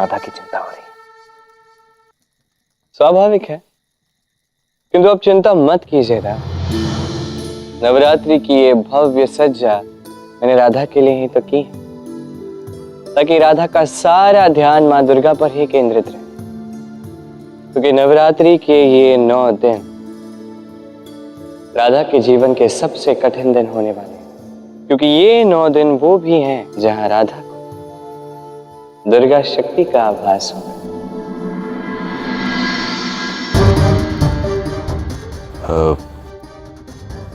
राधा की चिंता हो रही है। स्वाभाविक है, किंतु अब चिंता मत कीजिएगा। नवरात्रि की ये भव्य सज्जा मैंने राधा के लिए ही तो की है, ताकि राधा का सारा ध्यान मां दुर्गा पर ही केंद्रित रहे। क्योंकि नवरात्रि के ये 9 दिन राधा के जीवन के सबसे कठिन दिन होने वाले हैं, क्योंकि ये 9 दिन वो भी हैं जहां राधा को दुर्गा शक्ति का आभास होगा।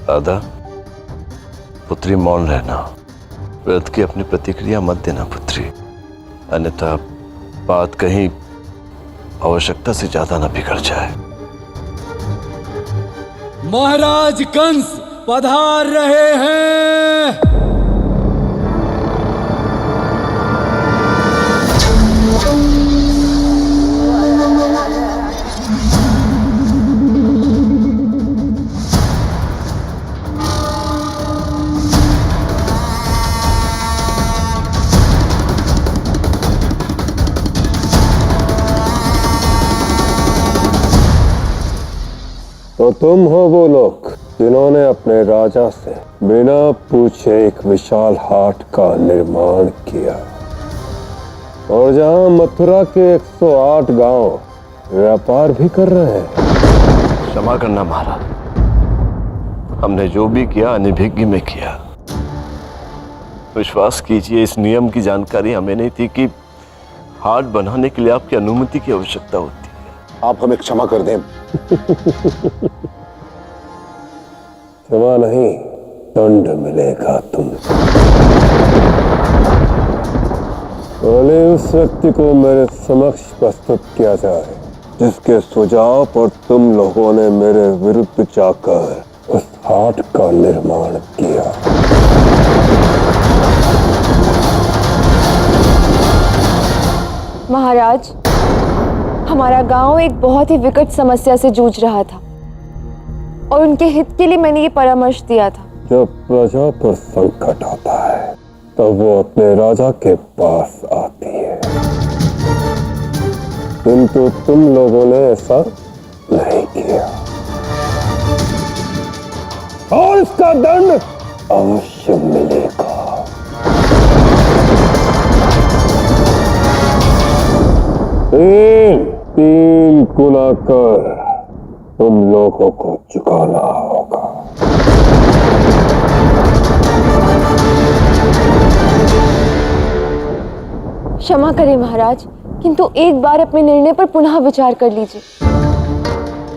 राधा, पुत्री मौन रहना, व्रत की अपनी प्रतिक्रिया मत देना पुत्री, अन्यथा बात कहीं आवश्यकता से ज्यादा न बिगड़ जाए। महाराज कंस पधार रहे हैं। तो तुम हो वो लोग जिन्होंने अपने राजा से बिना पूछे एक विशाल हाट का निर्माण किया, और जहां मथुरा के 108 गांव व्यापार भी कर रहे हैं। क्षमा करना महाराज, हमने जो भी किया अनभिज्ञ में किया। विश्वास कीजिए, इस नियम की जानकारी हमें नहीं थी कि हाट बनाने के लिए आपकी अनुमति की आवश्यकता होती है। आप हमें क्षमा कर दें। क्षमा नहीं, दंड मिलेगा तुमसे। पहले उस व्यक्ति को मेरे समक्ष प्रस्तुत किया जाए जिसके सुझाव पर तुम लोगों ने मेरे विरुद्ध जाकर उस हाट का निर्माण किया। महाराज, हमारा गांव एक बहुत ही विकट समस्या से जूझ रहा था और उनके हित के लिए मैंने ये परामर्श दिया था। जब प्रजा पर संकट आता है तब वो अपने राजा के पास आती है, किंतु तुम लोगों ने ऐसा नहीं किया, और इसका दंड अवश्य मिलेगा। तीन गुना कर तुम लोगों को चुकाना होगा। क्षमा करें महाराज, किंतु एक बार अपने निर्णय पर पुनः विचार कर लीजिए,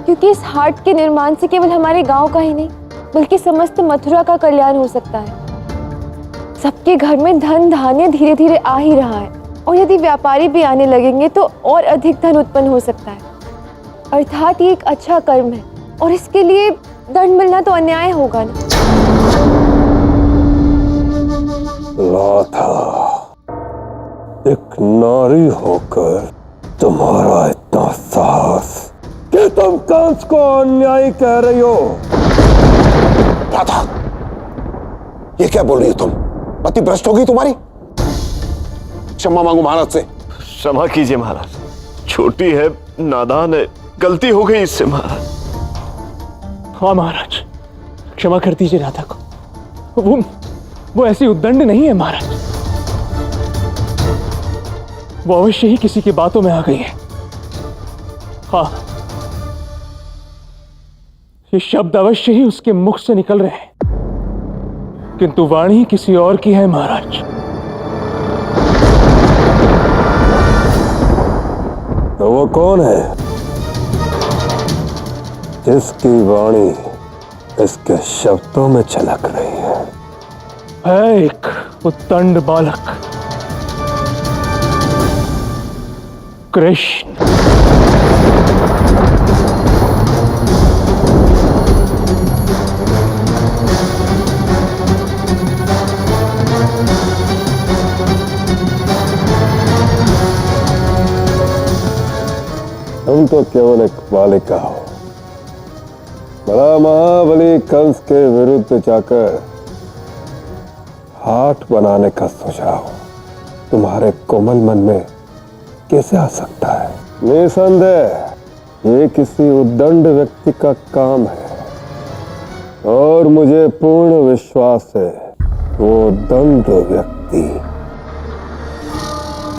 क्योंकि इस हाट के निर्माण से केवल हमारे गांव का ही नहीं बल्कि समस्त मथुरा का कल्याण हो सकता है। सबके घर में धन धान्य धीरे धीरे आ ही रहा है, और यदि व्यापारी भी आने लगेंगे तो और अधिक धन उत्पन्न हो सकता है। अर्थात ये एक अच्छा कर्म है, और इसके लिए दंड मिलना तो अन्याय होगा ना। राधा, एक नारी होकर तुम्हारा इतना साहस कि तुम कंस को अन्यायी कह रही हो। राधा, ये क्या बोल रही हो तुम? पति भ्रष्ट हो गई तुम्हारी? क्षमा मांगो महाराज से। क्षमा कीजिए महाराज, छोटी है, नादान है, गलती हो गई इससे महाराज। हाँ महाराज, क्षमा कर दीजिए राधा को। वो ऐसी उद्दंड नहीं है महाराज, वो अवश्य ही किसी की बातों में आ गई है। हाँ, ये शब्द अवश्य ही उसके मुख से निकल रहे हैं, किंतु वाणी किसी और की है महाराज। तो वो कौन है जिसकी वाणी इसके शब्दों में झलक रही है? एक उद्दंड बालक, कृष्ण। तुम तो केवल एक बालिका हो। बड़ा महाबली कंस के विरुद्ध जाकर हाट बनाने का सुझाव तुम्हारे कोमल मन में कैसे आ सकता है? निसंदेह ये किसी उद्दंड व्यक्ति का काम है और मुझे पूर्ण विश्वास है वो उद्दंड व्यक्ति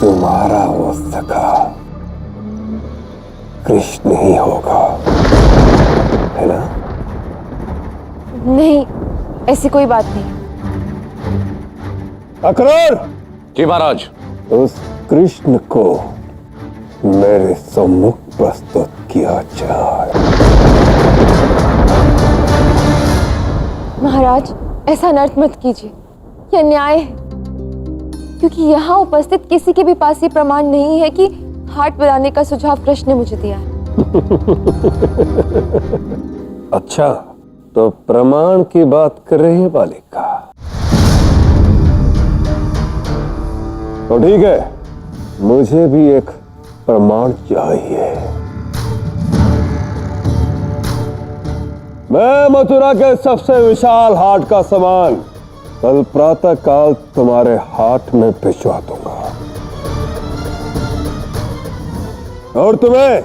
तुम्हारा वो सखा कृष्ण ही होगा, है ना? नहीं, ऐसी कोई बात नहीं। अकरार, जी महाराज। उस कृष्ण को मेरे सम्मुख प्रस्तुत किया जाए। महाराज, ऐसा अनर्थ मत कीजिए, यह अन्याय है। क्योंकि यहाँ उपस्थित किसी के भी पास ये प्रमाण नहीं है कि हाट बनाने का सुझाव कृष्ण ने मुझे दिया है। अच्छा, तो प्रमाण की बात कर रही है बालिका। तो ठीक है, मुझे भी एक प्रमाण चाहिए। मैं मथुरा के सबसे विशाल हाट का सामान कल प्रातः काल तुम्हारे हाट में भिजवा दूंगा और तुम्हें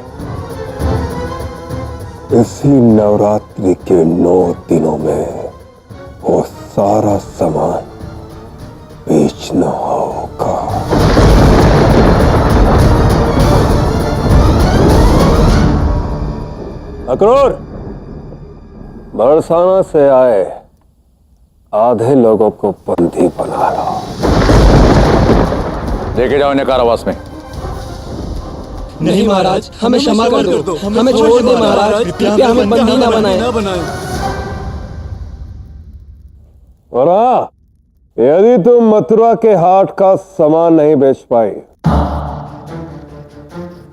इसी नवरात्रि के 9 दिनों में वो सारा सामान बेचना होगा। अक्रूर, बरसाना से आए आधे लोगों को बंदी बना लो। लेके जाओ इन्हें कारावास में। नहीं महाराज, हमें क्षमा कर दो, हमें छोड़ दे महाराज, कृपया हमें बंदी ना बनाएं। और हाँ, यदि तुम मथुरा के हाट का सामान नहीं बेच पाई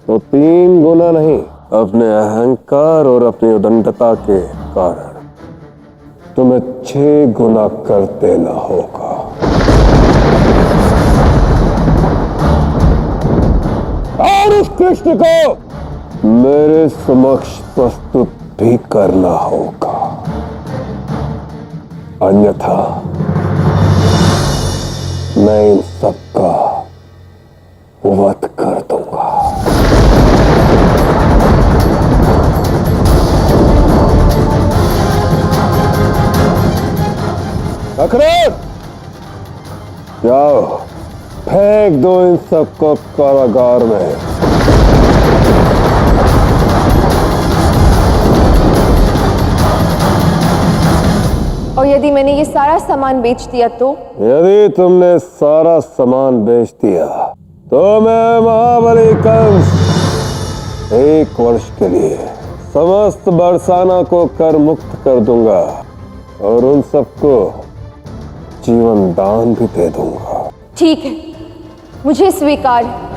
तो 3 गुना नहीं, अपने अहंकार और अपनी उदंडता के कारण तुम्हें 6 गुना कर देना होगा। और उस कृष्ण को मेरे समक्ष प्रस्तुत भी करना होगा, अन्यथा मैं इन सबका वध कर दूंगा। अकरार, जाओ फेंक दो इन सबको कारागार में। और यदि मैंने ये सारा सामान बेच दिया तो? यदि तुमने सारा सामान बेच दिया तो मैं महाबली कंस 1 वर्ष के लिए समस्त बरसाना को कर मुक्त कर दूंगा और उन सबको जीवन दान भी दे दूंगा। ठीक है, मुझे स्वीकार है।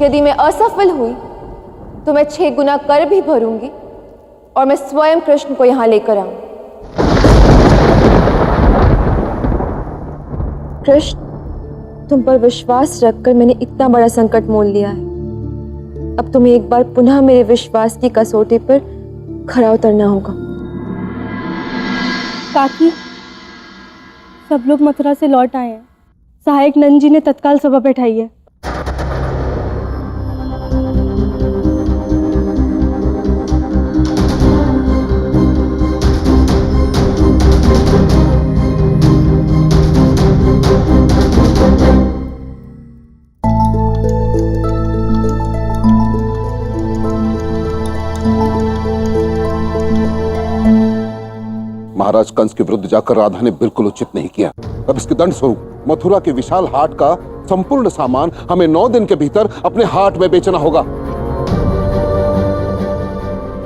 यदि मैं असफल हुई तो मैं 6 गुना कर भी भरूंगी और मैं स्वयं कृष्ण को यहां लेकर आऊं। कृष्ण, तुम पर विश्वास रखकर मैंने इतना बड़ा संकट मोल लिया है। अब तुम्हें एक बार पुनः मेरे विश्वास की कसौटी पर खरा उतरना होगा। काकी, सब लोग मथुरा से लौट आए हैं। सहायक नंद जी ने तत्काल सभा बैठाई है। महाराज कंस के विरुद्ध जाकर राधा ने बिल्कुल उचित नहीं किया। अब इसके दंड स्वरूप मथुरा के विशाल हाट का संपूर्ण सामान हमें 9 दिन के भीतर अपने हाट में बेचना होगा।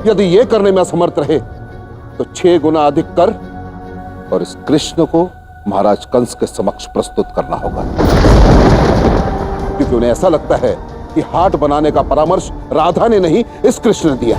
यदि यह करने में असमर्थ रहे तो 6 गुना अधिक कर और इस कृष्ण को महाराज कंस के समक्ष प्रस्तुत करना होगा, क्योंकि उन्हें ऐसा लगता है कि हाट बनाने का परामर्श राधा ने नहीं इस कृष्ण ने दिया।